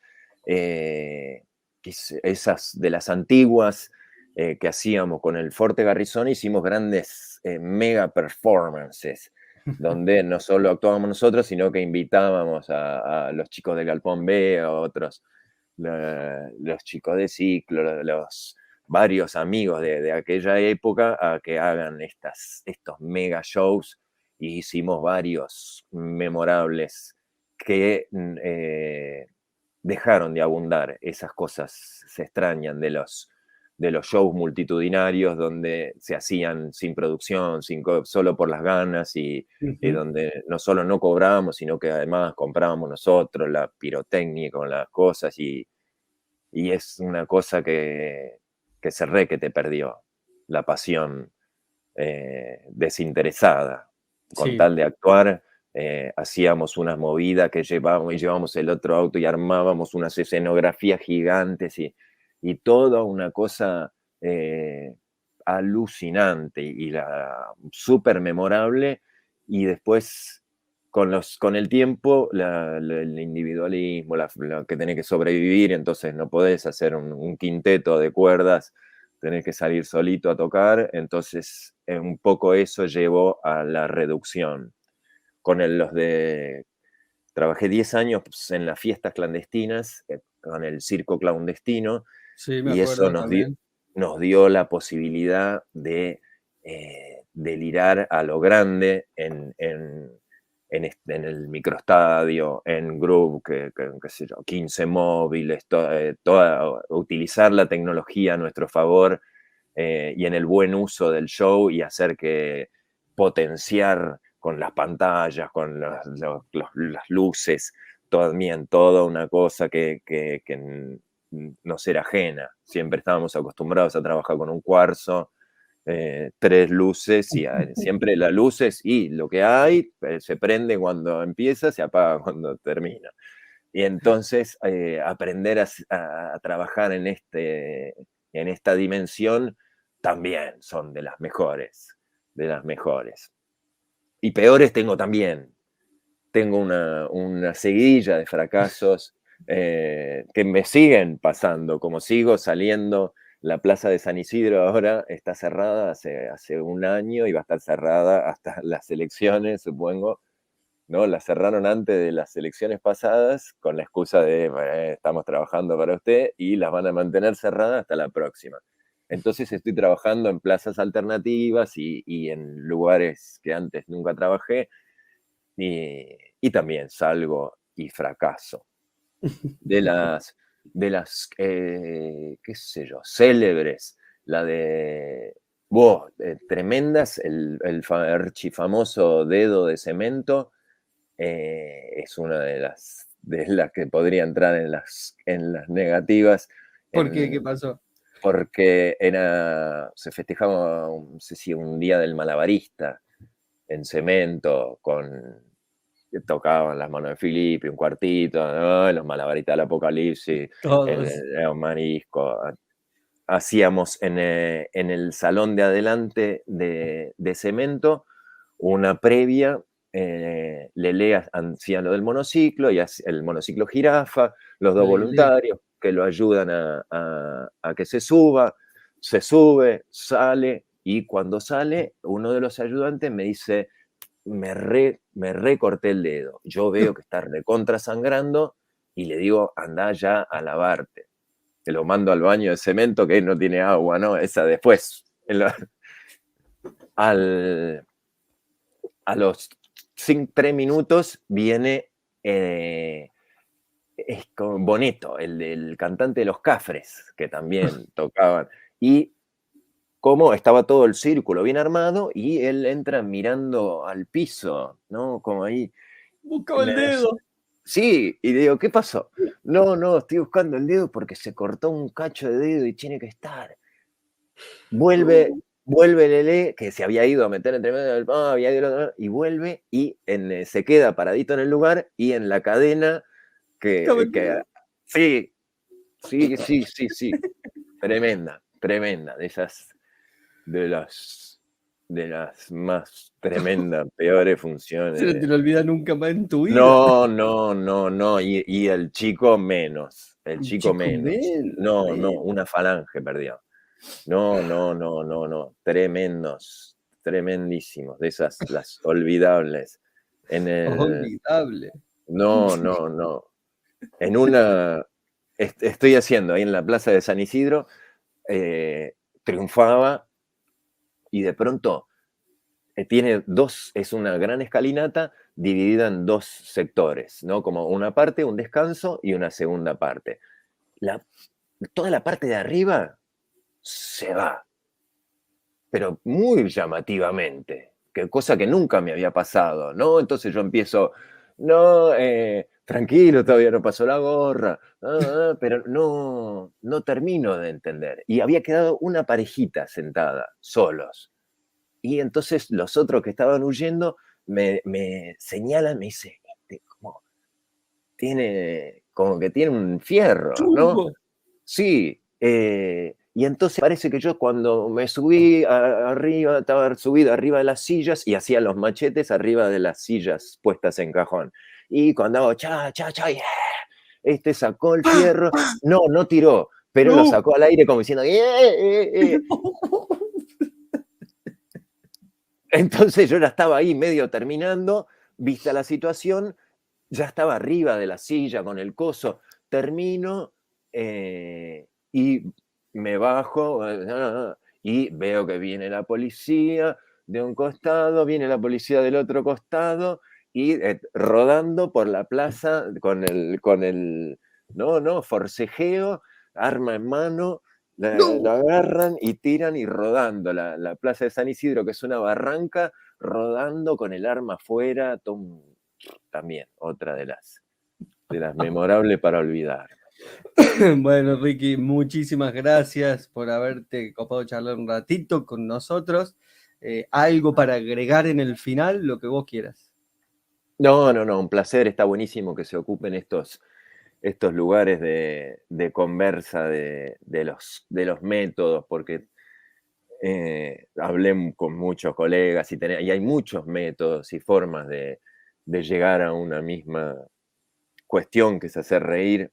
[SPEAKER 2] esas de las antiguas que hacíamos con el Forte Garrison, hicimos grandes mega performances, donde no solo actuábamos nosotros, sino que invitábamos a los chicos del Galpón B, a otros, los chicos de ciclo, los varios amigos de aquella época a que hagan estos mega shows y hicimos varios memorables que dejaron de abundar. Esas cosas se extrañan de los shows multitudinarios donde se hacían sin producción, solo por las ganas y
[SPEAKER 1] Ujú.
[SPEAKER 2] donde no solo no cobrábamos, sino que además comprábamos nosotros la pirotecnia con las cosas y es una cosa que se re que te perdió, la pasión desinteresada. Con
[SPEAKER 1] Sí,
[SPEAKER 2] tal de actuar, hacíamos unas movidas que llevábamos el otro auto y armábamos unas escenografías gigantes y toda una cosa alucinante súper memorable. Y después, con el tiempo, el individualismo, lo que tenés que sobrevivir, entonces no podés hacer un quinteto de cuerdas, tenés que salir solito a tocar, entonces un poco eso llevó a la reducción. Trabajé 10 años pues, en las fiestas clandestinas, con el circo clandestino,
[SPEAKER 1] sí, me
[SPEAKER 2] y eso
[SPEAKER 1] acuerdo también.
[SPEAKER 2] nos dio la posibilidad de delirar a lo grande en el microestadio, en Groove, qué sé yo, 15 móviles, utilizar la tecnología a nuestro favor y en el buen uso del show y hacer que potenciar con las pantallas, con las luces, también toda una cosa que nos era ajena. Siempre estábamos acostumbrados a trabajar con un cuarzo, 3 luces y siempre las luces y lo que hay se prende cuando empieza, se apaga cuando termina. Y entonces aprender a trabajar en esta dimensión también son de las mejores, de las mejores. Y peores tengo también. Tengo una seguidilla de fracasos que me siguen pasando, como sigo saliendo. La plaza de San Isidro ahora está cerrada hace un año y va a estar cerrada hasta las elecciones, supongo, ¿no? La cerraron antes de las elecciones pasadas con la excusa de estamos trabajando para usted y las van a mantener cerradas hasta la próxima. Entonces estoy trabajando en plazas alternativas y en lugares que antes nunca trabajé y también salgo y fracaso. De las qué sé yo, célebres, la de, tremendas, archifamoso Dedo de Cemento, es una de las que podría entrar en las negativas,
[SPEAKER 1] ¿Por qué? ¿Qué
[SPEAKER 2] en,
[SPEAKER 1] pasó?
[SPEAKER 2] porque se festejaba, no sé si un día del malabarista en Cemento, que tocaban las manos de Filipe, un cuartito, ¿no? Los malabaristas del Apocalipsis,
[SPEAKER 1] Todos.
[SPEAKER 2] un marisco. Hacíamos en el salón de adelante de Cemento una previa, Lele hacía lo del monociclo, y el monociclo jirafa, los dos
[SPEAKER 1] Lele.
[SPEAKER 2] voluntarios que lo ayudan a que se sube, sale, y cuando sale, uno de los ayudantes me dice, me recorté el dedo, yo veo que está recontra sangrando, y le digo, anda ya a lavarte. Te lo mando al baño de Cemento que no tiene agua, ¿no? Esa después. Al, a los 3 minutos viene es con Boneto, el cantante de Los Cafres, que también tocaban. Y como estaba todo el círculo bien armado y él entra mirando al piso, ¿no? Como ahí.
[SPEAKER 1] Buscaba el dedo.
[SPEAKER 2] Sí, y le digo, ¿qué pasó? No, no, estoy buscando el dedo porque se cortó un cacho de dedo y tiene que estar. Vuelve,
[SPEAKER 1] No.
[SPEAKER 2] vuelve Lelé, que se había ido a meter entre medio del había ido, y vuelve y se queda paradito en el lugar y en la cadena
[SPEAKER 1] Buscaba
[SPEAKER 2] que,
[SPEAKER 1] el
[SPEAKER 2] que
[SPEAKER 1] dedo.
[SPEAKER 2] sí, sí, sí, sí, sí, tremenda, tremenda, de las más tremendas, peores
[SPEAKER 1] Se no te
[SPEAKER 2] funciones.
[SPEAKER 1] lo olvida nunca más en tu vida.
[SPEAKER 2] No, no, no, no, y el chico menos, el
[SPEAKER 1] Un
[SPEAKER 2] chico
[SPEAKER 1] chico
[SPEAKER 2] menos.
[SPEAKER 1] menos,
[SPEAKER 2] No, no,
[SPEAKER 1] menos.
[SPEAKER 2] una falange perdió. No, no, no, no, no. Tremendos, tremendísimos, de esas, las olvidables. En el.
[SPEAKER 1] Olvidable.
[SPEAKER 2] No, no, no. En una. Estoy haciendo ahí en la plaza de San Isidro, triunfaba y de pronto tiene es una gran escalinata dividida en dos sectores, ¿no? Como una parte, un descanso y una segunda parte. La, toda la parte de arriba se va, pero muy llamativamente, cosa que nunca me había pasado, ¿no? Entonces yo empiezo, no, tranquilo, todavía no pasó la gorra, pero no termino de entender. Y había quedado una parejita sentada, solos. Y entonces los otros que estaban huyendo me señalan, me dicen, como que tiene un fierro, ¿no?
[SPEAKER 1] ¡Chumbo!
[SPEAKER 2] Sí, y entonces parece que yo cuando me subí arriba, estaba subido arriba de las sillas y hacía los machetes arriba de las sillas puestas en cajón. Y cuando hago cha, cha, cha, yeah, sacó el fierro, no tiró, pero lo
[SPEAKER 1] ¡No!
[SPEAKER 2] sacó al aire como diciendo, Entonces yo ya estaba ahí medio terminando, vista la situación, ya estaba arriba de la silla con el coso, termino y me bajo y veo que viene la policía de un costado, viene la policía del otro costado y rodando por la plaza con el forcejeo, arma en mano,
[SPEAKER 1] ¡No!
[SPEAKER 2] la agarran y tiran y rodando la plaza de San Isidro, que es una barranca, rodando con el arma afuera, también otra de las memorables para olvidar.
[SPEAKER 1] Bueno, Ricky, muchísimas gracias por haberte copado charlar un ratito con nosotros. ¿Algo para agregar en el final? Lo que vos quieras.
[SPEAKER 2] No, un placer, está buenísimo que se ocupen estos lugares de conversa de los métodos, porque hablé con muchos colegas y hay muchos métodos y formas de llegar a una misma cuestión, que es hacer reír.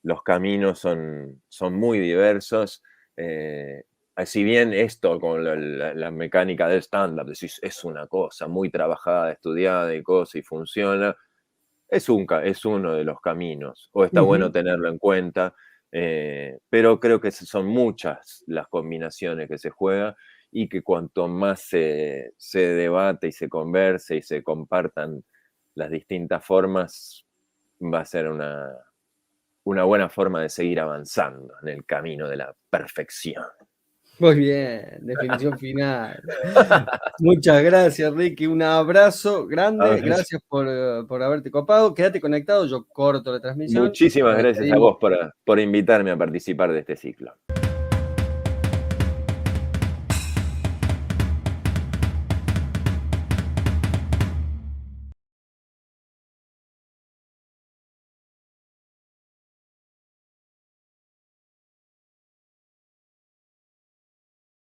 [SPEAKER 2] Los caminos son muy diversos. Si bien esto con la mecánica del stand-up es una cosa muy trabajada, estudiada y cosa, y funciona, es uno de los caminos, o está bueno tenerlo en cuenta, pero creo que son muchas las combinaciones que se juegan y que cuanto más se debate y se converse y se compartan las distintas formas, va a ser una buena forma de seguir avanzando en el camino de la perfección.
[SPEAKER 1] Muy bien, definición final. Muchas gracias, Ricky. Un abrazo grande. Gracias por haberte copado. Quédate conectado, yo corto la transmisión.
[SPEAKER 2] Muchísimas
[SPEAKER 1] Nos
[SPEAKER 2] gracias a
[SPEAKER 1] despedimos.
[SPEAKER 2] vos por invitarme a participar de este ciclo.